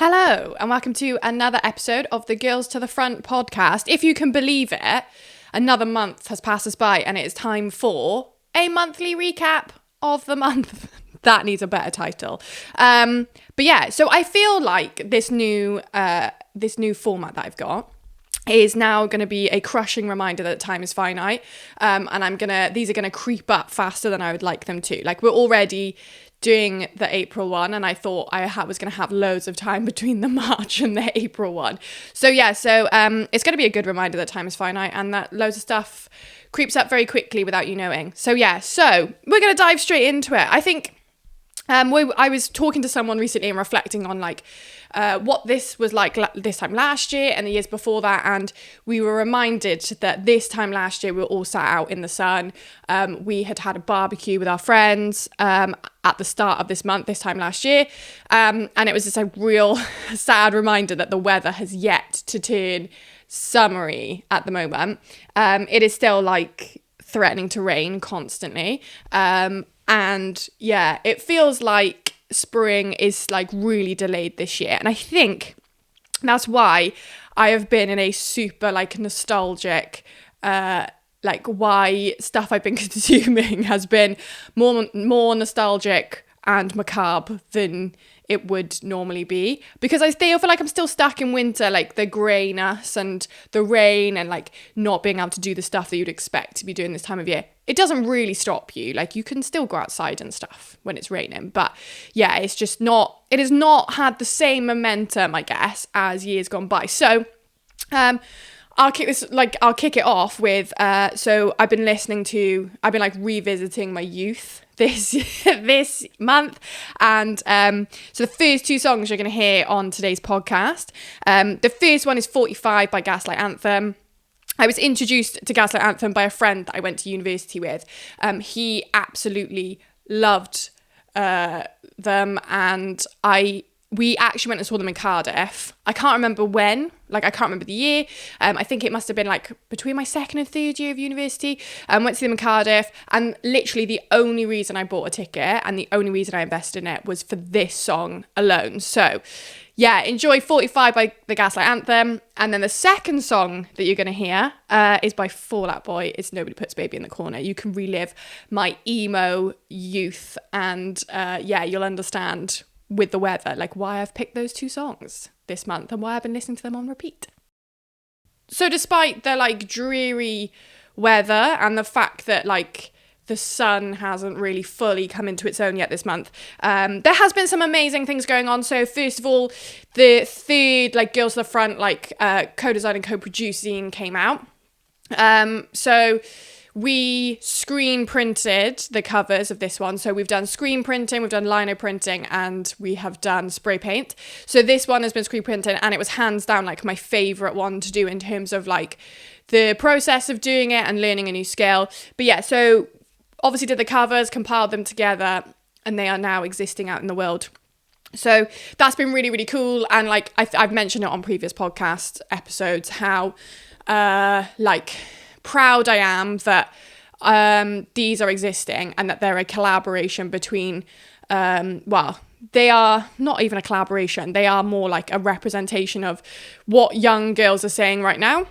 Hello, and welcome to another episode of the Girls to the Front podcast. If you can believe it, another month has passed us by and it is time for a monthly recap of the month. That needs a better title. But yeah, so I feel like this new format that I've got is now going to be a crushing reminder that time is finite. And these are going to creep up faster than I would like them to. Like, we're already doing the April one, and I thought I was going to have loads of time between the March and the April one. So yeah, it's going to be a good reminder that time is finite and that loads of stuff creeps up very quickly without you knowing. So yeah, so we're going to dive straight into it. I think I was talking to someone recently and reflecting on what this was like this time last year and the years before that, and we were reminded that this time last year we were all sat out in the sun. We had a barbecue with our friends at the start of this month, this time last year, and it was just a real sad reminder that the weather has yet to turn summery at the moment. It is still threatening to rain constantly. And yeah, it feels like spring is really delayed this year. And I think that's why I have been in a super nostalgic, why stuff I've been consuming has been more nostalgic and macabre than it would normally be, because I feel like I'm still stuck in winter, the greyness and the rain and not being able to do the stuff that you'd expect to be doing this time of year. It doesn't really stop you. You can still go outside and stuff when it's raining, but yeah, it has not had the same momentum, I guess, as years gone by. So I'll kick it off with, so I've been revisiting my youth this month, and so the first two songs you're going to hear on today's podcast, the first one is 45 by Gaslight Anthem. I was introduced to Gaslight Anthem by a friend that I went to university with. He absolutely loved them, and we actually went and saw them in Cardiff. I can't remember when, I can't remember the year. I think it must have been between my second and third year of university. Went to see them in Cardiff, and literally the only reason I bought a ticket and the only reason I invested in it was for this song alone. So yeah, enjoy 45 by the Gaslight Anthem. And then the second song that you're going to hear is by Fall Out Boy. It's Nobody Puts Baby in the Corner. You can relive my emo youth, and you'll understand with the weather why I've picked those two songs this month and why I've been listening to them on repeat. So despite the dreary weather and the fact that the sun hasn't really fully come into its own yet this month, there has been some amazing things going on. So first of all, the third Girls to the Front co-design and co-producing came out. So we screen printed the covers of this one. So we've done screen printing, we've done lino printing, and we have done spray paint. So this one has been screen printed, and it was hands down my favorite one to do in terms of the process of doing it and learning a new skill. But yeah, so obviously did the covers, compiled them together, and they are now existing out in the world. So that's been really, really cool. And I've mentioned it on previous podcast episodes, how proud I am that these are existing and that they're a collaboration between, they are not even a collaboration. They are more a representation of what young girls are saying right now.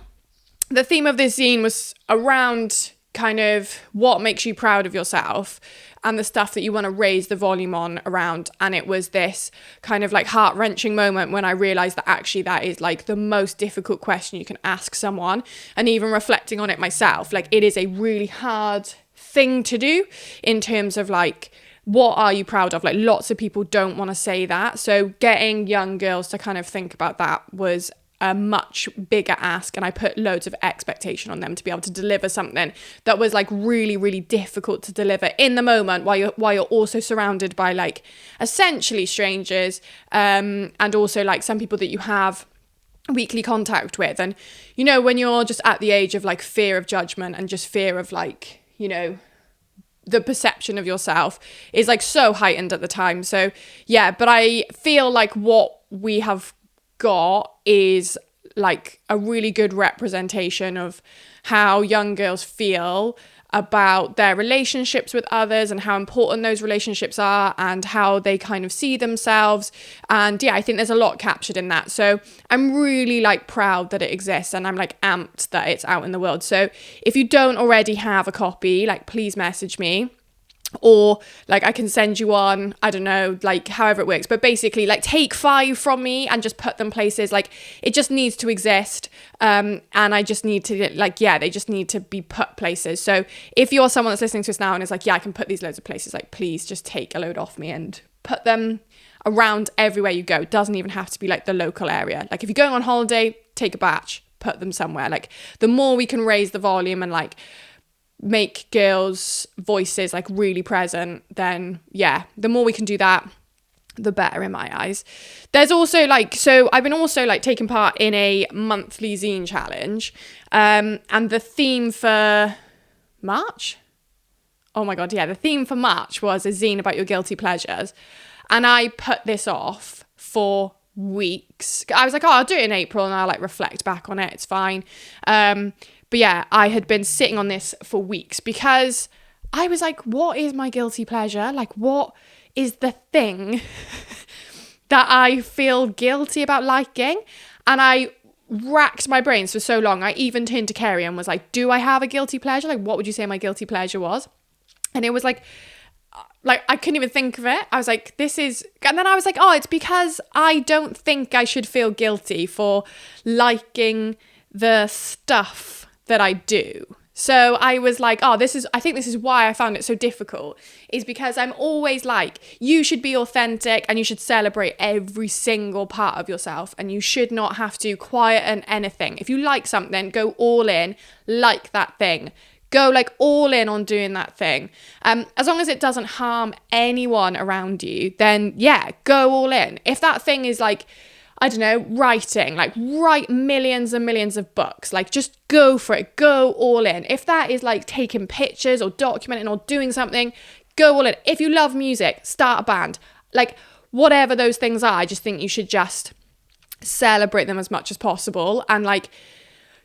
The theme of this zine was around kind of what makes you proud of yourself and the stuff that you want to raise the volume on around. And it was this kind of heart-wrenching moment when I realized that actually that is the most difficult question you can ask someone. And even reflecting on it myself, it is a really hard thing to do in terms of what are you proud of? Lots of people don't want to say that. So getting young girls to kind of think about that was a much bigger ask, and I put loads of expectation on them to be able to deliver something that was really, really difficult to deliver in the moment, while you're also surrounded by essentially strangers, and also some people that you have weekly contact with. And when you're just at the age of fear of judgment and just fear of the perception of yourself is so heightened at the time. So yeah, but I feel what we have got is a really good representation of how young girls feel about their relationships with others and how important those relationships are and how they kind of see themselves. And yeah, I think there's a lot captured in that. So I'm really like proud that it exists, and I'm like amped that it's out in the world. So if you don't already have a copy, like please message me. Or like I can send you one, I don't know, like however it works. But basically like take 5 from me and just put them places. Like it just needs to exist. And I just need to like, yeah, they just need to be put places. So if you're someone that's listening to us now and is like, yeah, I can put these loads of places, like please just take a load off me and put them around everywhere you go. It doesn't even have to be like the local area. Like if you're going on holiday, take a batch, put them somewhere. Like the more we can raise the volume and like make girls' voices like really present, then yeah, the more we can do that, the better in my eyes. There's also like, so I've been also like taking part in a monthly zine challenge, and the theme for March, oh my god, yeah, the theme for March was a zine about your guilty pleasures, and I put this off for weeks. I was like, oh, I'll do it in April and I'll like reflect back on it, it's fine. But yeah, I had been sitting on this for weeks because I was like, what is my guilty pleasure? Like, what is the thing that I feel guilty about liking? And I racked my brains for so long. I even turned to Kerry and was like, do I have a guilty pleasure? Like, what would you say my guilty pleasure was? And it was like I couldn't even think of it. I was like, this is, and then I was like, oh, it's because I don't think I should feel guilty for liking the stuff that I do. So I was like, oh, I think this is why I found it so difficult, is because I'm always like, you should be authentic and you should celebrate every single part of yourself and you should not have to quieten anything. If you like something, go all in, like that thing. Go like all in on doing that thing. As long as it doesn't harm anyone around you, then yeah, go all in. If that thing is like, I don't know, writing, like write millions and millions of books, like just go for it, go all in. If that is like taking pictures or documenting or doing something, go all in. If you love music, start a band, like whatever those things are, I just think you should just celebrate them as much as possible. And like,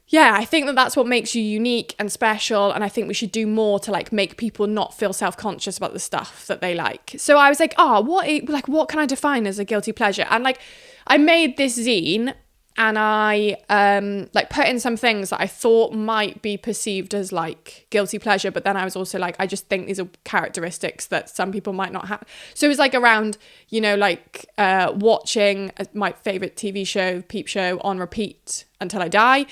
yeah, I think that that's what makes you unique and special. And I think we should do more to like make people not feel self-conscious about the stuff that they like. So I was like, oh, what can I define as a guilty pleasure? And like, I made this zine and I like put in some things that I thought might be perceived as like guilty pleasure. But then I was also like, I just think these are characteristics that some people might not have. So it was like around, you know, like watching my favorite TV show, Peep Show, on repeat until I die.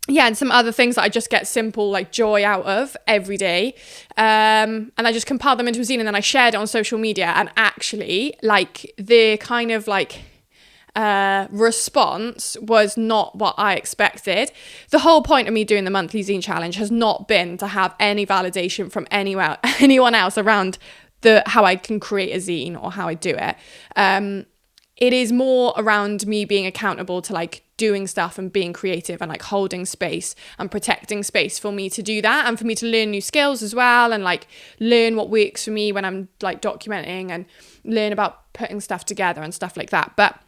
Yeah, and some other things that I just get simple like joy out of every day. And I just compiled them into a zine and then I shared it on social media. And actually, like the kind of like response was not what I expected. The whole point of me doing the monthly zine challenge has not been to have any validation from anyone else around how I can create a zine or how I do it. It is more around me being accountable to like doing stuff and being creative and like holding space and protecting space for me to do that and for me to learn new skills as well and like learn what works for me when I'm like documenting and learn about putting stuff together and stuff like that. But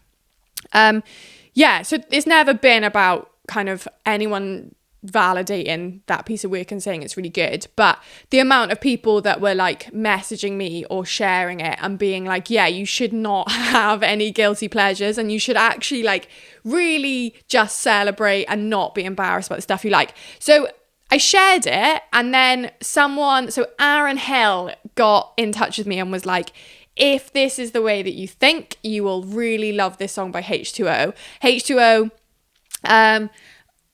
yeah, so it's never been about kind of anyone validating that piece of work and saying it's really good, but the amount of people that were like messaging me or sharing it and being like, yeah, you should not have any guilty pleasures and you should actually like really just celebrate and not be embarrassed about the stuff you like. So I shared it and then so Aaron Hill got in touch with me and was like, if this is the way that you think, you will really love this song by H2O. H2O,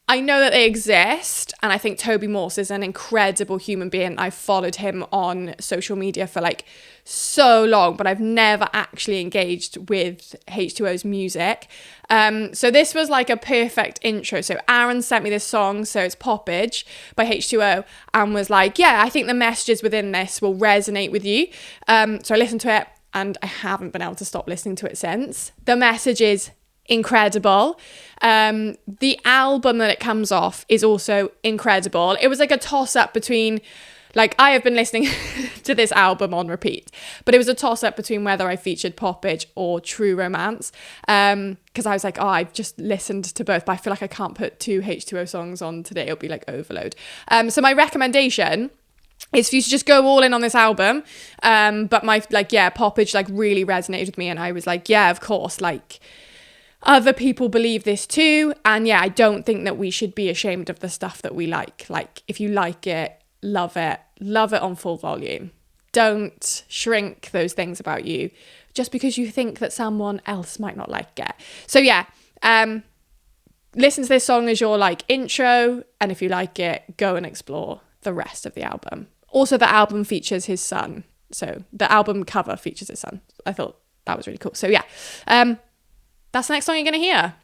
I know that they exist, and I think Toby Morse is an incredible human being. I've followed him on social media for like so long, but I've never actually engaged with H2O's music. So this was like a perfect intro. So Aaron sent me this song, so it's Poppage by H2O, and was like, yeah, I think the messages within this will resonate with you. So I listened to it, and I haven't been able to stop listening to it since. The message is incredible. The album that it comes off is also incredible. It was like a toss up between like I have been listening to this album on repeat, but it was a toss-up between whether I featured Poppage or True Romance, because I was like, oh, I've just listened to both, but I feel like I can't put 2 H2O songs on today, it'll be like overload. So my recommendation is for you to just go all in on this album, but my Poppage like really resonated with me, and I was like, yeah, of course, like other people believe this too, and yeah, I don't think that we should be ashamed of the stuff that we like if you like it, love it on full volume. Don't shrink those things about you just because you think that someone else might not like it. So yeah, listen to this song as your like intro, and if you like it, go and explore the rest of the album. Also, the album features his son, so the album cover features his son. I thought that was really cool. So yeah, that's the next song you're gonna hear.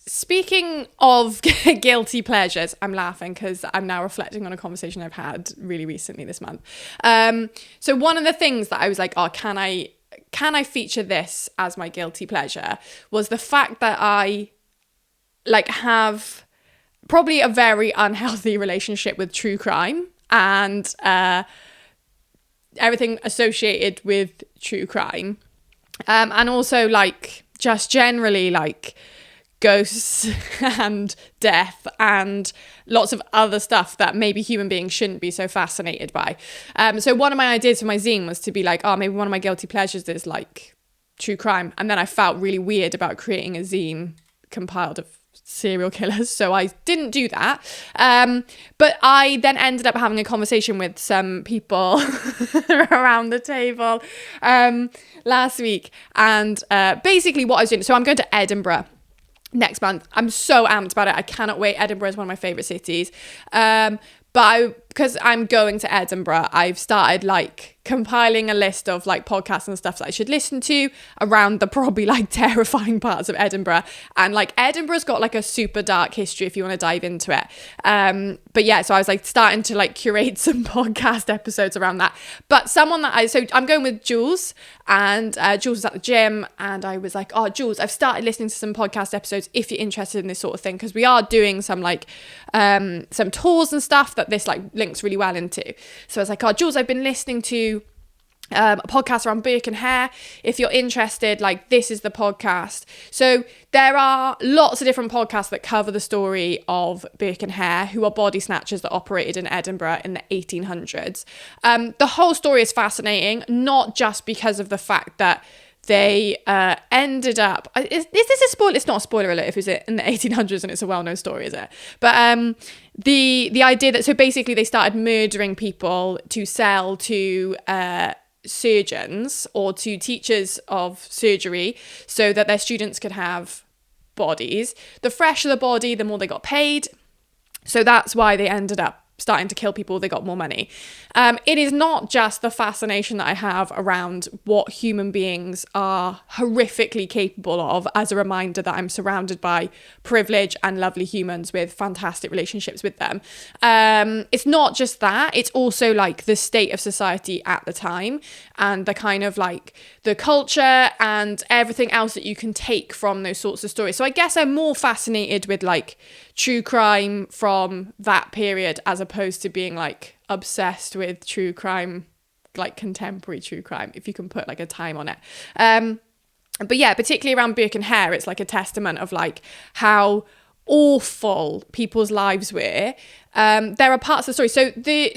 Speaking of guilty pleasures, I'm laughing because I'm now reflecting on a conversation I've had really recently this month. So one of the things that I was like, oh, can I feature this as my guilty pleasure, was the fact that I like have probably a very unhealthy relationship with true crime and everything associated with true crime. And also like just generally like ghosts and death and lots of other stuff that maybe human beings shouldn't be so fascinated by. So one of my ideas for my zine was to be like, oh, maybe one of my guilty pleasures is like true crime. And then I felt really weird about creating a zine compiled of serial killers, so I didn't do that. But I then ended up having a conversation with some people around the table last week, and basically what I was doing, so I'm going to Edinburgh next month. I'm so amped about it. I cannot wait. Edinburgh is one of my favourite cities. Because I'm going to Edinburgh, I've started like compiling a list of like podcasts and stuff that I should listen to around the probably like terrifying parts of Edinburgh. And like Edinburgh's got like a super dark history if you want to dive into it. But yeah, so I was like starting to like curate some podcast episodes around that. But so I'm going with Jules, and Jules was at the gym, and I was like, oh, Jules, I've started listening to some podcast episodes if you're interested in this sort of thing, because we are doing some like some tours and stuff that this like links really well into. So I was like, oh, Jules, I've been listening to a podcast around Burke and Hare. If you're interested, like this is the podcast. So there are lots of different podcasts that cover the story of Burke and Hare, who are body snatchers that operated in Edinburgh in the 1800s. The whole story is fascinating, not just because of the fact that they ended up... Is this a spoiler? It's not a spoiler alert if it's in the 1800s and it's a well-known story, is it? But the idea that... So basically they started murdering people to sell to surgeons or to teachers of surgery so that their students could have bodies. The fresher the body, the more they got paid. So that's why they ended up starting to kill people. They got more money. It is not just the fascination that I have around what human beings are horrifically capable of, as a reminder that I'm surrounded by privilege and lovely humans with fantastic relationships with them. It's not just that, it's also like the state of society at the time and the kind of like the culture and everything else that you can take from those sorts of stories. So I guess I'm more fascinated with like true crime from that period as opposed to being like obsessed with true crime, like contemporary true crime, if you can put like a time on it. But yeah, particularly around Burke and Hare, it's like a testament of like how awful people's lives were. There are parts of the story.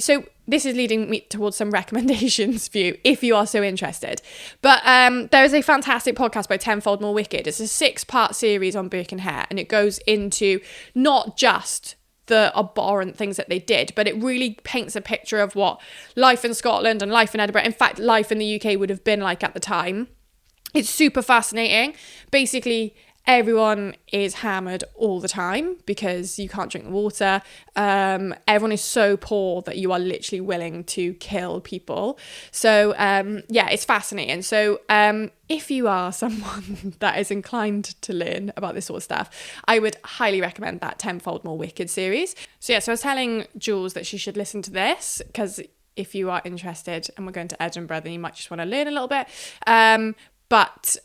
So this is leading me towards some recommendations for you if you are so interested. But there is a fantastic podcast by Tenfold More Wicked. It's a 6-part series on Burke and Hare, and it goes into not just the abhorrent things that they did, but it really paints a picture of what life in Scotland and life in Edinburgh, in fact, life in the UK would have been like at the time. It's super fascinating. Basically, everyone is hammered all the time because you can't drink the water. Everyone is so poor that you are literally willing to kill people. So yeah, it's fascinating. So if you are someone that is inclined to learn about this sort of stuff, I would highly recommend that Tenfold More Wicked series. So yeah, so I was telling Jules that she should listen to this because if you are interested and we're going to Edinburgh, then you might just want to learn a little bit. But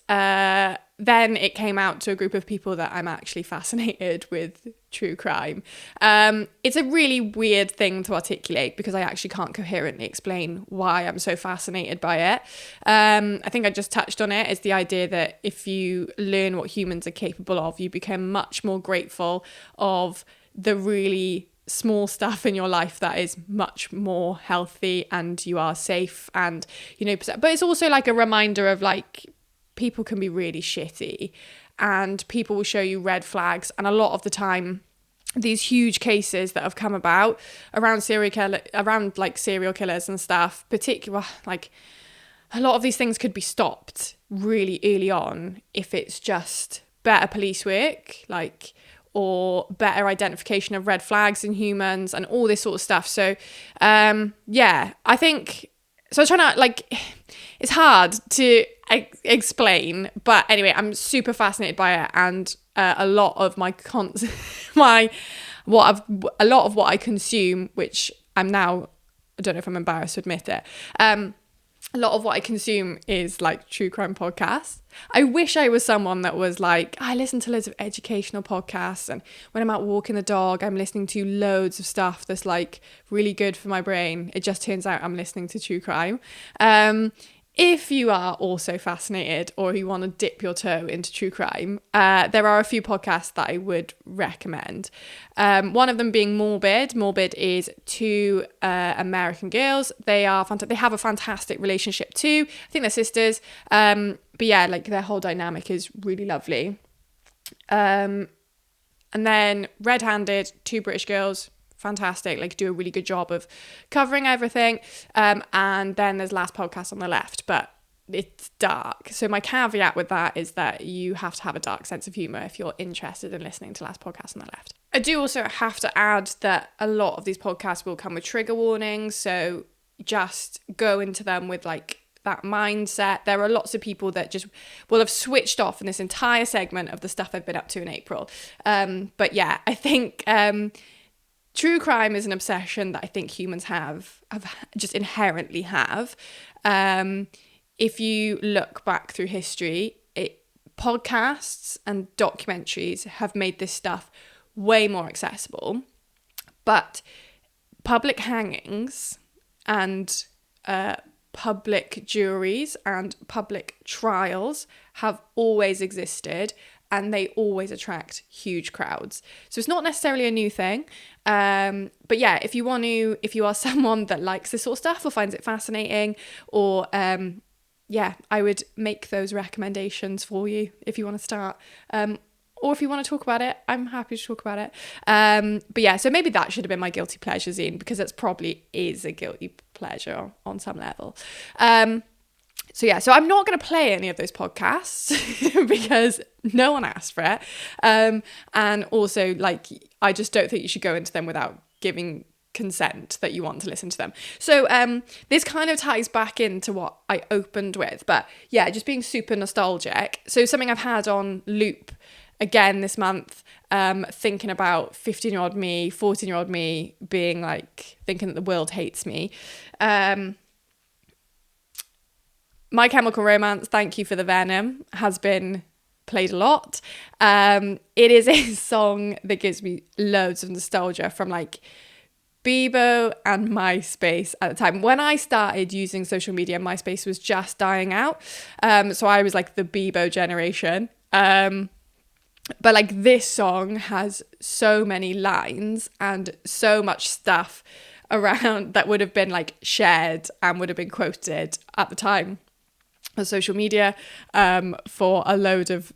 then it came out to a group of people that I'm actually fascinated with true crime. It's a really weird thing to articulate because I actually can't coherently explain why I'm so fascinated by it. I think I just touched on it. It's the idea that if you learn what humans are capable of, you become much more grateful of the really small stuff in your life that is much more healthy, and you are safe, and but it's also like a reminder of like people can be really shitty and people will show you red flags, and a lot of the time these huge cases that have come about around serial killers and stuff, particularly like a lot of these things could be stopped really early on if it's just better police work, like, or better identification of red flags in humans and all this sort of stuff. So, I think, so I'm trying to, like, it's hard to explain, but anyway, I'm super fascinated by it, and a lot of a lot of what I consume, which I don't know if I'm embarrassed to admit it, a lot of what I consume is like true crime podcasts. I wish I was someone that was like, I listen to loads of educational podcasts, and when I'm out walking the dog, I'm listening to loads of stuff that's like really good for my brain. It just turns out I'm listening to true crime. If you are also fascinated or you want to dip your toe into true crime, there are a few podcasts that I would recommend. One of them being Morbid. Morbid is two American girls. They have a fantastic relationship too. I think they're sisters. But yeah, like their whole dynamic is really lovely. And then Red Handed, two British girls. Fantastic, like do a really good job of covering everything. And then there's Last Podcast on the Left, but it's dark. So my caveat with that is that you have to have a dark sense of humour if you're interested in listening to Last Podcast on the Left. I do also have to add that a lot of these podcasts will come with trigger warnings, so just go into them with like that mindset. There are lots of people that just will have switched off in this entire segment of the stuff I've been up to in April. But yeah, I think true crime is an obsession that I think humans have just inherently have. If you look back through history, podcasts and documentaries have made this stuff way more accessible. But public hangings and public juries and public trials have always existed, and they always attract huge crowds. So it's not necessarily a new thing. But yeah, if you are someone that likes this sort of stuff or finds it fascinating, or I would make those recommendations for you if you want to start. Or if you want to talk about it, I'm happy to talk about it. But yeah, so maybe that should have been my guilty pleasure zine, because it's probably is a guilty pleasure on some level. So I'm not going to play any of those podcasts because no one asked for it. And also, like, I just don't think you should go into them without giving consent that you want to listen to them. So this kind of ties back into what I opened with. But yeah, just being super nostalgic. So something I've had on loop again this month, thinking about 15-year-old me, 14-year-old me being like, thinking that the world hates me. My Chemical Romance, Thank You for the Venom, has been played a lot. It is a song that gives me loads of nostalgia from like Bebo and MySpace at the time. When I started using social media, MySpace was just dying out. So I was like the Bebo generation. But like this song has so many lines and so much stuff around that would have been like shared and would have been quoted at the time on social media for a load of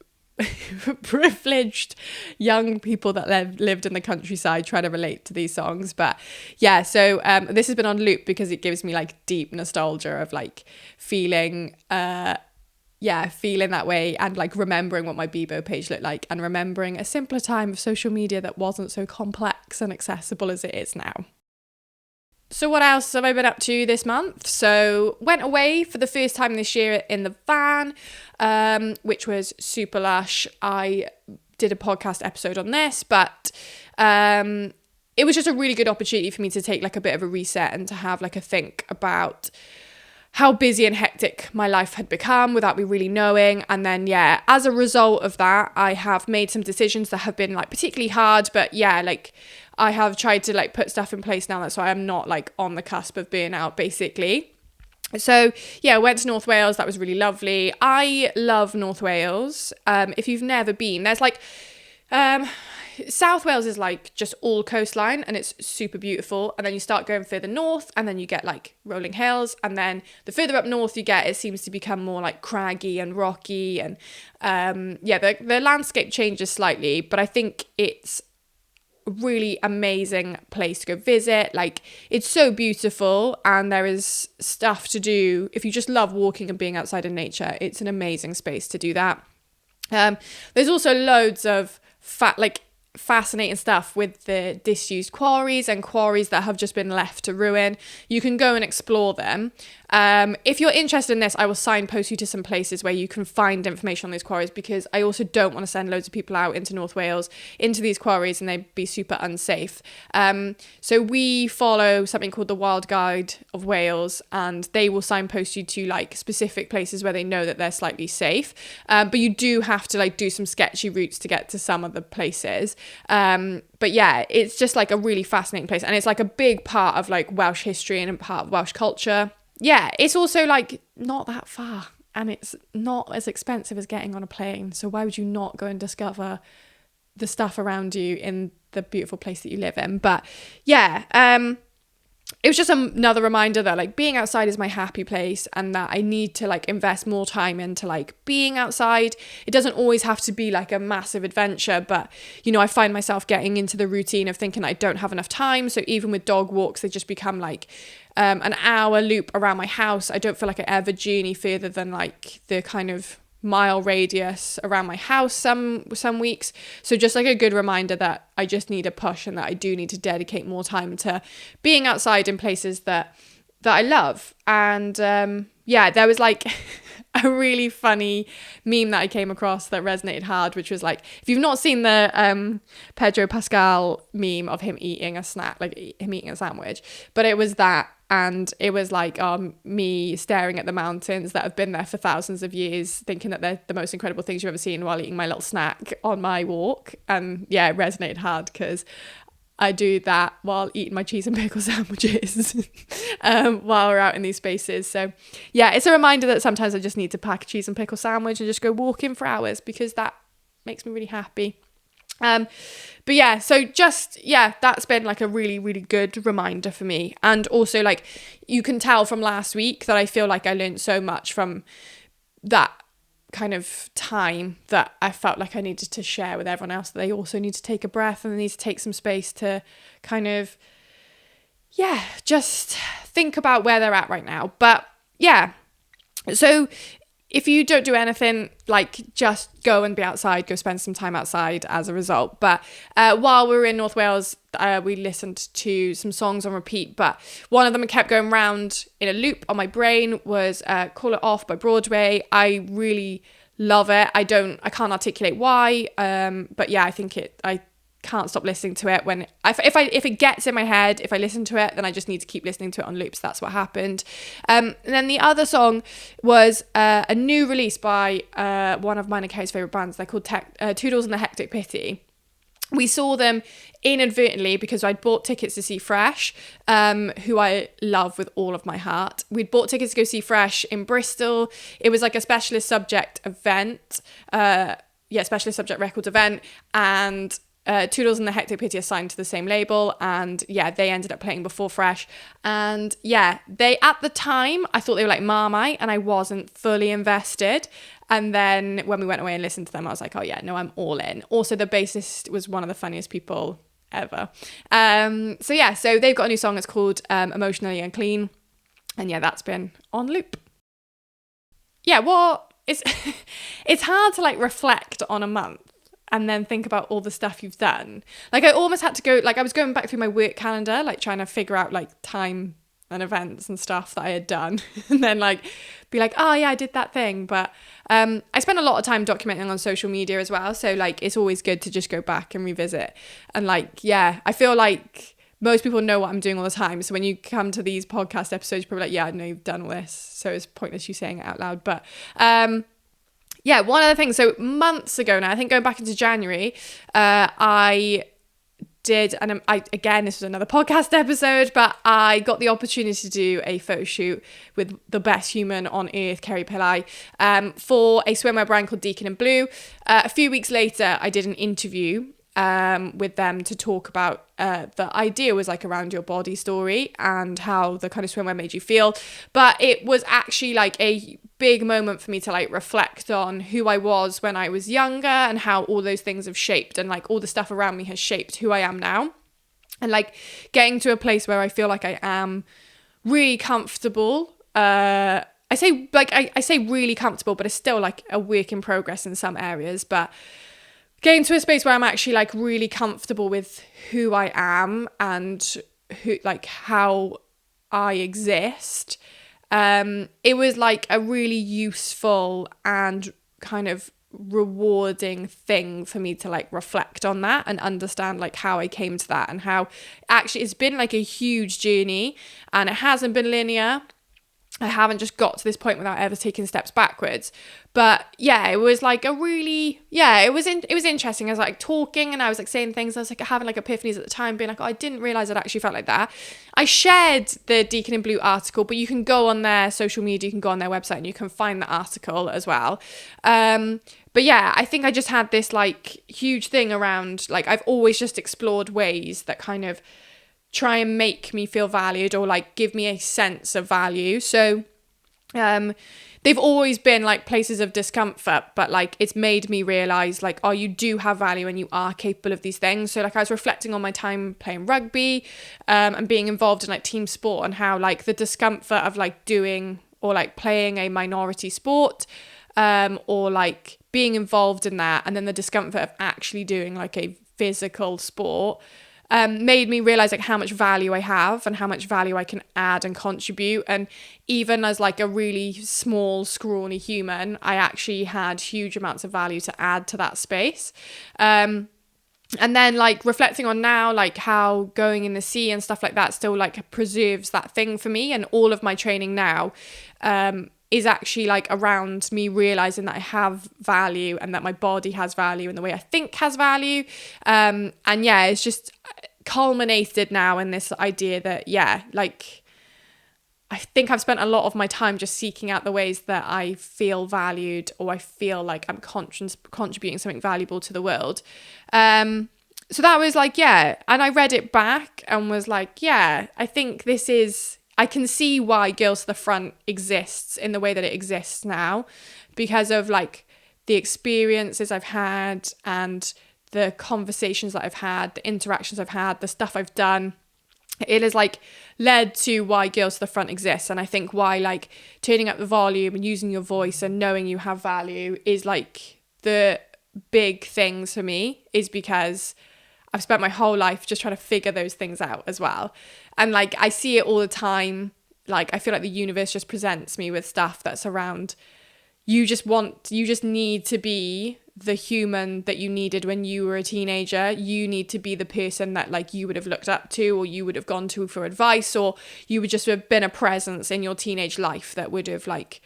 privileged young people that lived in the countryside trying to relate to these songs. But yeah, so this has been on loop because it gives me like deep nostalgia of like feeling that way, and like remembering what my Bebo page looked like, and remembering a simpler time of social media that wasn't so complex and accessible as it is now. So what else have I been up to this month? So went away for the first time this year in the van, which was super lush. I did a podcast episode on this, but it was just a really good opportunity for me to take like a bit of a reset and to have like a think about how busy and hectic my life had become without me really knowing. And then, yeah, as a result of that, I have made some decisions that have been like particularly hard, but yeah, like I have tried to like put stuff in place now. That's why I'm not like on the cusp of burnout, basically. So yeah, I went to North Wales. That was really lovely. I love North Wales. If you've never been, there's like, South Wales is like just all coastline and it's super beautiful. And then you start going further north and then you get like rolling hills. And then the further up north you get, it seems to become more like craggy and rocky. And yeah, the landscape changes slightly, but I think it's a really amazing place to go visit. Like, it's so beautiful and there is stuff to do. If you just love walking and being outside in nature, it's an amazing space to do that. There's also loads of fascinating stuff with the disused quarries and quarries that have just been left to ruin. You can go and explore them. If you're interested in this, I will signpost you to some places where you can find information on these quarries, because I also don't want to send loads of people out into North Wales into these quarries and they'd be super unsafe. So we follow something called the Wild Guide of Wales, and they will signpost you to like specific places where they know that they're slightly safe. But you do have to like do some sketchy routes to get to some of the places. But yeah, it's just like a really fascinating place, and it's like a big part of like Welsh history and a part of Welsh culture. Yeah, it's also like not that far and it's not as expensive as getting on a plane. So why would you not go and discover the stuff around you in the beautiful place that you live in? But yeah, it was just another reminder that like being outside is my happy place, and that I need to like invest more time into like being outside. It doesn't always have to be like a massive adventure, but you know, I find myself getting into the routine of thinking I don't have enough time. So even with dog walks, they just become like an hour loop around my house. I don't feel like I ever journey further than like the kind of mile radius around my house some weeks. So just like a good reminder that I just need a push, and that I do need to dedicate more time to being outside in places that I love. And yeah, there was like a really funny meme that I came across that resonated hard, which was like, if you've not seen the Pedro Pascal meme of him eating a snack, like him eating a sandwich, but it was that. And it was like me staring at the mountains that have been there for thousands of years, thinking that they're the most incredible things you've ever seen, while eating my little snack on my walk. And yeah, it resonated hard because I do that while eating my cheese and pickle sandwiches while we're out in these spaces. So yeah, it's a reminder that sometimes I just need to pack a cheese and pickle sandwich and just go walking for hours, because that makes me really happy. But yeah, so just, yeah, that's been like a really, really good reminder for me. And also like, you can tell from last week that I feel like I learned so much from that kind of time, that I felt like I needed to share with everyone else, that they also need to take a breath and they need to take some space to kind of, yeah, just think about where they're at right now. But yeah, so if you don't do anything, like just go and be outside, go spend some time outside as a result. But while we were in North Wales, we listened to some songs on repeat, but one of them kept going round in a loop on my brain was Call It Off by Broadway. I really love it. I can't articulate why, but yeah, I think I can't stop listening to it. When if it gets in my head, if I listen to it, then I just need to keep listening to it on loops. That's what happened. And then the other song was a new release by one of mine and Kay's favorite bands. They're called Toodles and the Hectic Pity. We saw them inadvertently because I'd bought tickets to see Fresh, who I love with all of my heart. We'd bought tickets to go see Fresh in Bristol. It was like a specialist subject event, specialist subject records event, and Toodles and the Hectic Pity are signed to the same label, and yeah, they ended up playing before Fresh. And yeah, they, at the time, I thought they were like Marmite, and I wasn't fully invested. And then when we went away and listened to them, I was like, oh yeah, no, I'm all in. Also, the bassist was one of the funniest people ever. So yeah, so they've got a new song. It's called Emotionally Unclean, and yeah, that's been on loop. Yeah, well, it's hard to like reflect on a month and then think about all the stuff you've done. Like, I almost had to go, like, I was going back through my work calendar, like trying to figure out like time and events and stuff that I had done, and then like be like, oh yeah, I did that thing. But I spent a lot of time documenting on social media as well, so like it's always good to just go back and revisit. And like, yeah, I feel like most people know what I'm doing all the time. So when you come to these podcast episodes, you're probably like, yeah, I know you've done all this. So it's pointless you saying it out loud. But yeah, one other thing. So months ago now, I think going back into January, I did, and again, this was another podcast episode, but I got the opportunity to do a photo shoot with the best human on earth, Kerry Pillai, for a swimwear brand called Deacon in Blue. A few weeks later, I did an interview with them to talk about the idea was like around your body story and how the kind of swimwear made you feel. But it was actually like a big moment for me to like reflect on who I was when I was younger and how all those things have shaped, and like all the stuff around me has shaped who I am now. And like getting to a place where I feel like I am really comfortable. I say really comfortable, but it's still like a work in progress in some areas. But getting to a space where I'm actually like really comfortable with who I am and who, like, how I exist. It was like a really useful and kind of rewarding thing for me to like reflect on that and understand like how I came to that, and how actually it's been like a huge journey and it hasn't been linear. I haven't just got to this point without ever taking steps backwards. But yeah, it was like a really, it was interesting. I was like talking and I was like saying things. I was like having like epiphanies at the time, being like, oh, I didn't realize it actually felt like that. I shared the Deacon in Blue article, but you can go on their social media, you can go on their website and you can find the article as well. But yeah, I think I just had this like huge thing around, like, I've always just explored ways that kind of try and make me feel valued or like give me a sense of value. So they've always been like places of discomfort, but like it's made me realize like, oh, you do have value and you are capable of these things. So like I was reflecting on my time playing rugby and being involved in like team sport, and how like the discomfort of like doing or like playing a minority sport or like being involved in that, and then the discomfort of actually doing like a physical sport made me realize like how much value I have and how much value I can add and contribute. And even as like a really small, scrawny human, I actually had huge amounts of value to add to that space. And then like reflecting on now, like how going in the sea and stuff like that still like preserves that thing for me. And all of my training now is actually like around me realizing that I have value and that my body has value and the way I think has value. And yeah, it's just culminated now in this idea that, yeah, like I think I've spent a lot of my time just seeking out the ways that I feel valued, or I feel like I'm contributing something valuable to the world. So that was like, yeah. And I read it back and was like, yeah, I think this is, I can see why Girls to the Front exists in the way that it exists now, because of like the experiences I've had and the conversations that I've had, the interactions I've had, the stuff I've done. It has like led to why Girls to the Front exists. And I think why like turning up the volume and using your voice and knowing you have value is like the big things for me, is because I've spent my whole life just trying to figure those things out as well. And like, I see it all the time. Like, I feel like the universe just presents me with stuff that's around, you just need to be the human that you needed when you were a teenager. You need to be the person that like you would have looked up to, or you would have gone to for advice, or you would just have been a presence in your teenage life that would have like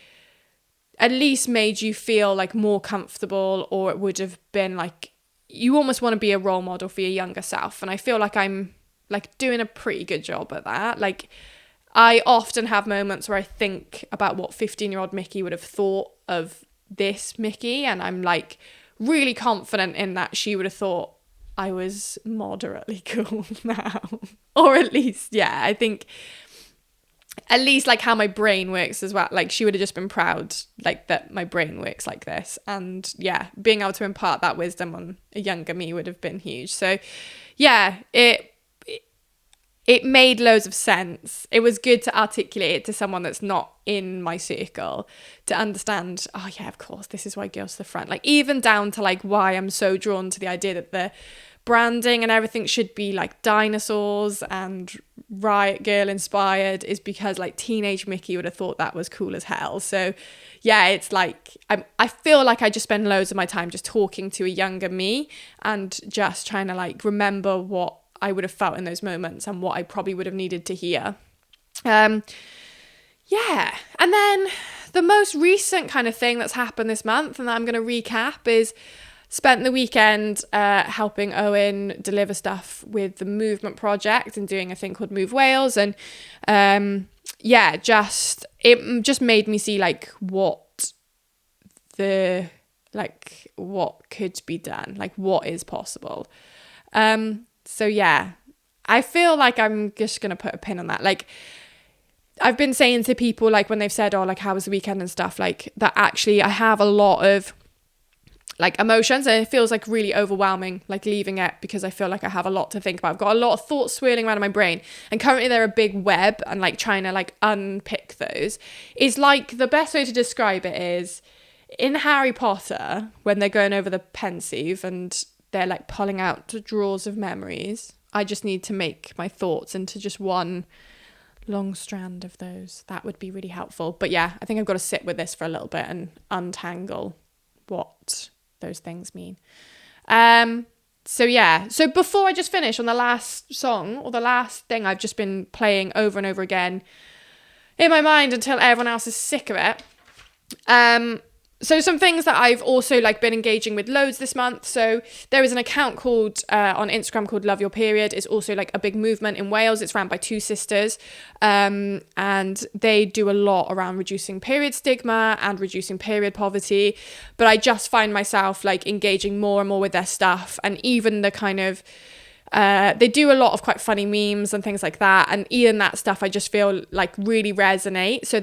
at least made you feel like more comfortable, or it would have been like, you almost want to be a role model for your younger self. And I feel like I'm like doing a pretty good job at that. Like, I often have moments where I think about what 15-year-old Mickey would have thought of this Mickey, and I'm like really confident in that she would have thought I was moderately cool now. Or at least, yeah, I think at least like how my brain works as well. Like, she would have just been proud like that my brain works like this. And yeah, being able to impart that wisdom on a younger me would have been huge. So yeah, it made loads of sense. It was good to articulate it to someone that's not in my circle, to understand, oh yeah, of course, this is why Girls to the Front. Like, even down to like why I'm so drawn to the idea that the branding and everything should be like dinosaurs and Riot Girl inspired, is because like teenage Mickey would have thought that was cool as hell. So yeah, it's like I feel like I just spend loads of my time just talking to a younger me and just trying to like remember what I would have felt in those moments and what I probably would have needed to hear. Yeah. And then the most recent kind of thing that's happened this month, and that I'm going to recap, is spent the weekend helping Owen deliver stuff with the Movement Project and doing a thing called Move Wales. And it just made me see like what could be done, like what is possible. So yeah, I feel like I'm just going to put a pin on that. Like, I've been saying to people, like, when they've said, oh, like, how was the weekend and stuff, like, that actually I have a lot of, like, emotions, and it feels, like, really overwhelming, like, leaving it, because I feel like I have a lot to think about. I've got a lot of thoughts swirling around in my brain, and currently they're a big web, and, like, trying to, like, unpick those is, like, the best way to describe it is, in Harry Potter, when they're going over the pensieve, and they're, like, pulling out drawers of memories, I just need to make my thoughts into just one long strand of those. That would be really helpful. But yeah, I think I've got to sit with this for a little bit and untangle what those things mean. So before I just finish on the last song, or the last thing I've just been playing over and over again in my mind until everyone else is sick of it, so some things that I've also like been engaging with loads this month. So there is an account called on Instagram called Love Your Period. It's also like a big movement in Wales. It's run by two sisters, and they do a lot around reducing period stigma and reducing period poverty. But I just find myself like engaging more and more with their stuff, and even the kind of they do a lot of quite funny memes and things like that. And even that stuff I just feel like really resonate. So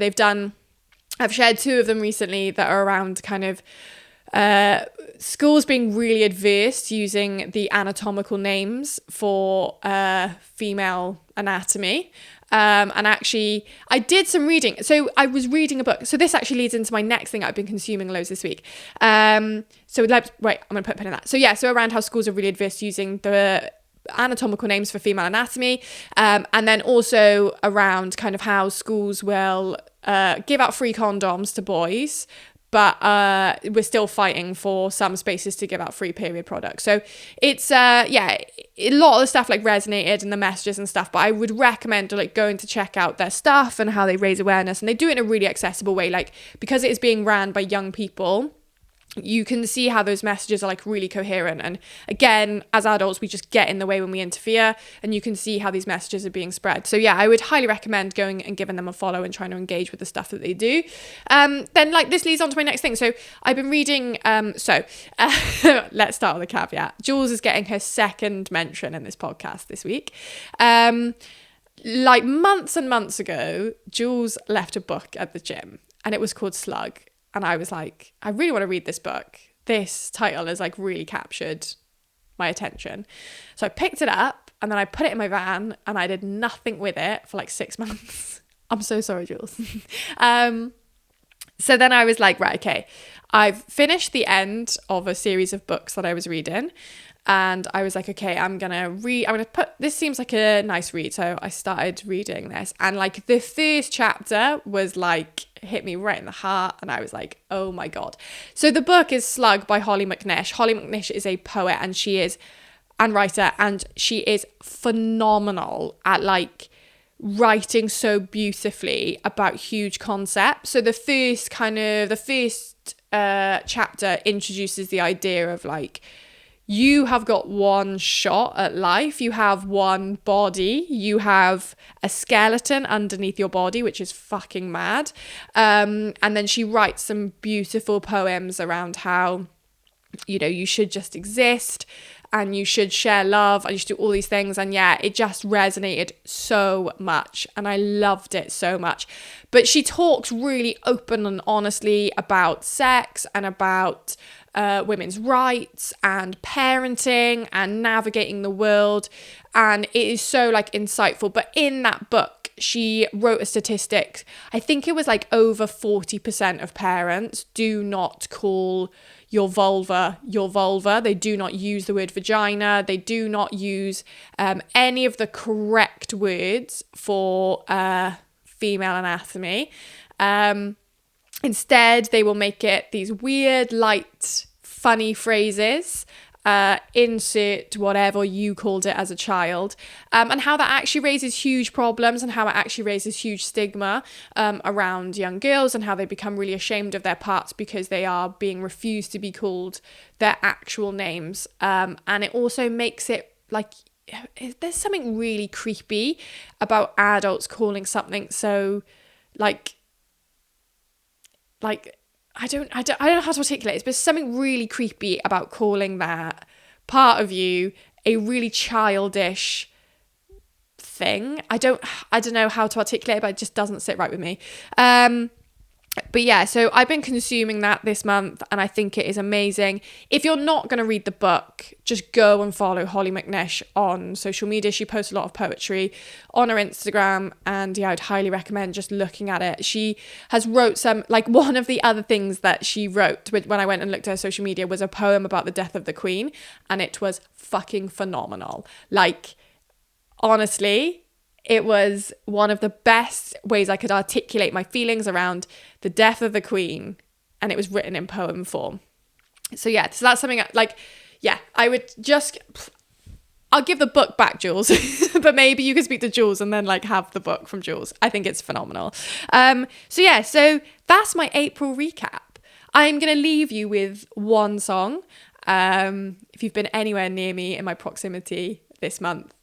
I've shared two of them recently that are around kind of schools being really adverse to using the anatomical names for female anatomy. And actually, I did some reading. So I was reading a book. So this actually leads into my next thing I've been consuming loads this week. I'm going to put a pin in that. So around how schools are really adverse to using the anatomical names for female anatomy. And then also around kind of how schools will give out free condoms to boys, but we're still fighting for some spaces to give out free period products. So it's a lot of the stuff like resonated and the messages and stuff, but I would recommend like going to check out their stuff and how they raise awareness, and they do it in a really accessible way, like because it is being ran by young people. You can see how those messages are like really coherent, and again, as adults we just get in the way when we interfere, and you can see how these messages are being spread. So yeah, I would highly recommend going and giving them a follow and trying to engage with the stuff that they do. Then like this leads on to my next thing. So I've been reading let's start with a caveat. Jules is getting her second mention in this podcast this week. Like months and months ago, Jules left a book at the gym, and it was called Slug. And I was like, I really want to read this book. This title has like really captured my attention. So I picked it up, and then I put it in my van, and I did nothing with it for like 6 months. I'm so sorry, Jules. So then I was like, right, okay, I've finished the end of a series of books that I was reading. And I was like, okay, I'm going to put, this seems like a nice read. So I started reading this, and like the first chapter was like, hit me right in the heart. And I was like, oh my God. So the book is Slug by Holly McNish. Holly McNish is a poet and writer, and she is phenomenal at like writing so beautifully about huge concepts. So the first chapter introduces the idea of like, you have got one shot at life. You have one body. You have a skeleton underneath your body, which is fucking mad. And then she writes some beautiful poems around how, you know, you should just exist, and you should share love, and you should do all these things. And yeah, it just resonated so much, and I loved it so much. But she talks really open and honestly about sex and about women's rights and parenting and navigating the world, and it is so like insightful. But in that book, she wrote a statistic. I think it was like over 40% of parents do not call your vulva. They do not use the word vagina. They do not use any of the correct words for female anatomy. Instead, they will make it these weird, light, funny phrases. insert whatever you called it as a child, and how that actually raises huge problems and how it actually raises huge stigma around young girls, and how they become really ashamed of their parts because they are being refused to be called their actual names. And it also makes it like, there's something really creepy about adults calling something so like I don't know how to articulate it, but there's something really creepy about calling that part of you a really childish thing. I don't know how to articulate it, but it just doesn't sit right with me. But yeah, so I've been consuming that this month, and I think it is amazing. If you're not going to read the book, just go and follow Holly McNish on social media. She posts a lot of poetry on her Instagram, and yeah, I'd highly recommend just looking at it. She has wrote some, like, one of the other things that she wrote when I went and looked at her social media was a poem about the death of the Queen, and it was fucking phenomenal. Like, honestly, it was one of the best ways I could articulate my feelings around the death of the Queen, and it was written in poem form. So yeah, so that's something I'll give the book back, Jules, but maybe you can speak to Jules and then like have the book from Jules. I think it's phenomenal. So that's my April recap. I'm going to leave you with one song. If you've been anywhere near me in my proximity this month,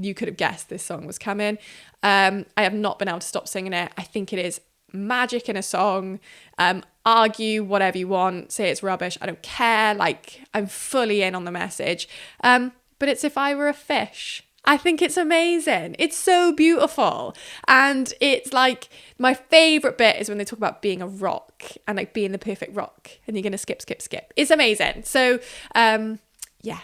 you could have guessed this song was coming. I have not been able to stop singing it. I think it is magic in a song. Argue whatever you want, say it's rubbish, I don't care. Like, I'm fully in on the message. But it's If I Were a Fish. I think it's amazing. It's so beautiful. And it's like, my favorite bit is when they talk about being a rock and like being the perfect rock, and you're going to skip. It's amazing. So, yeah.